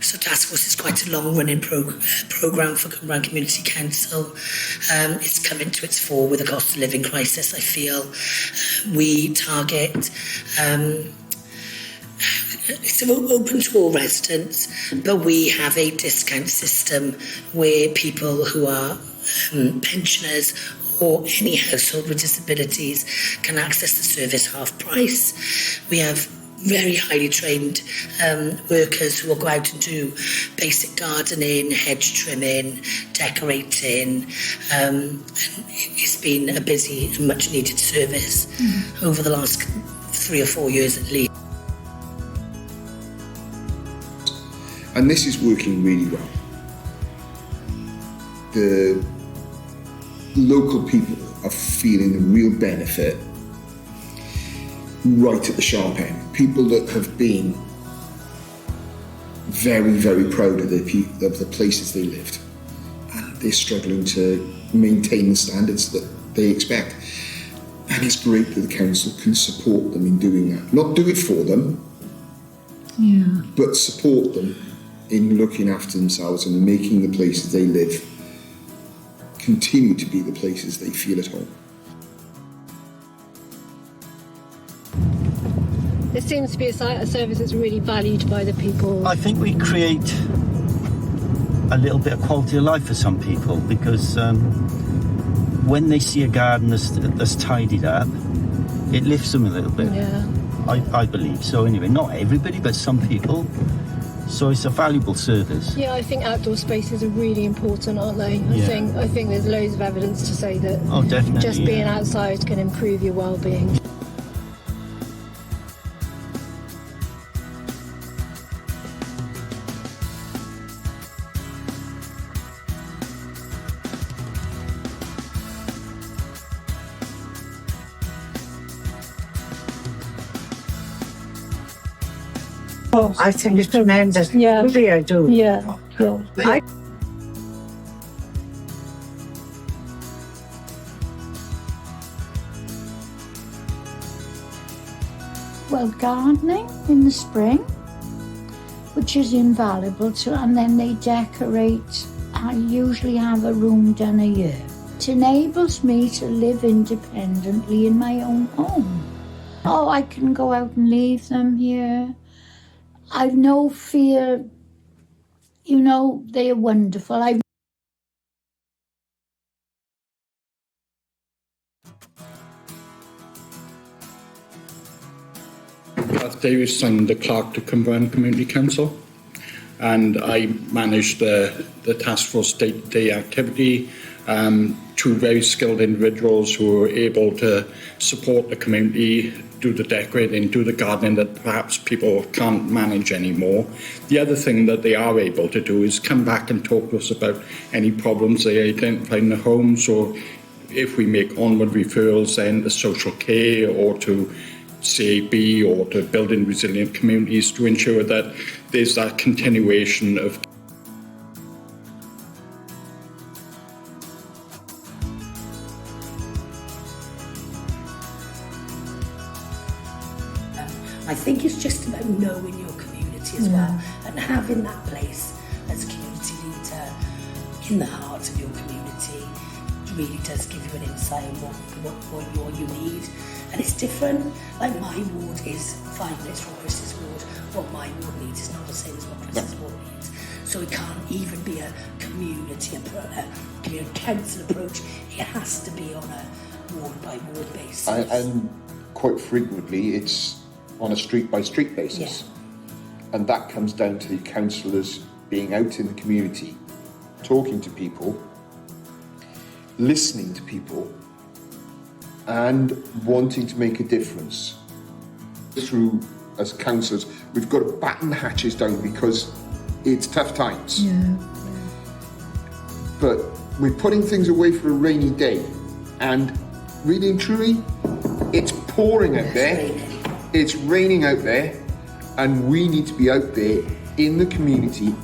So Task Force is quite a long-running programme for Cwmbran Community Council. It's come into its fore with the cost of living crisis, I feel. We target... it's open to all residents, but we have a discount system where people who are pensioners or any household with disabilities can access the service half price. We have very highly trained workers who will go out and do basic gardening, hedge trimming, decorating, and it's been a busy and much needed service over the last 3 or 4 years at least. And this is working really well. The local people are feeling the real benefit right at the sharp end. People that have been very, very proud of the places they lived, and they're struggling to maintain the standards that they expect. And it's great that the council can support them in doing that. Not do it for them, but support them in looking after themselves and making the places they live continue to be the places they feel at home. It seems to be a service that's really valued by the people. I think we create a little bit of quality of life for some people, because when they see a garden that's tidied up, it lifts them a little bit. Yeah. I believe so anyway. Not everybody, but some people. So it's a valuable service. Yeah, I think outdoor spaces are really important, aren't they? I think there's loads of evidence to say that definitely, just being outside can improve your well-being. Oh, I think it's tremendous. Yeah. Really, I do. Yeah. Well, gardening in the spring, which is invaluable to, and then they decorate. I usually have a room done a year. It enables me to live independently in my own home. Oh, I can go out and leave them here. I've no fear, they are wonderful. Last day was signed the clerk to Cwmbran Community Council, and I managed the task force day-to-day activity. 2 very skilled individuals who were able to support the community, do the decorating, do the gardening that perhaps people can't manage anymore. The other thing that they are able to do is come back and talk to us about any problems they identify in the homes, or if we make onward referrals then to social care or to CAB or to building resilient communities to ensure that there's that continuation of I think it's just about knowing your community as well, and having that place as a community leader in the heart of your community really does give you an insight on what you need. And it's different. Like my ward is 5 minutes from Chris's ward. What my ward needs is not the same as what Chris's ward needs. So it can't even be a community council approach. It has to be on a ward by ward basis. And quite frequently it's on a street by street basis. And that comes down to the councillors being out in the community, talking to people, listening to people, and wanting to make a difference. Through, as councillors, we've got to batten the hatches down because it's tough times. But we're putting things away for a rainy day, and really and truly, it's pouring out there, it's raining out there, and we need to be out there in the community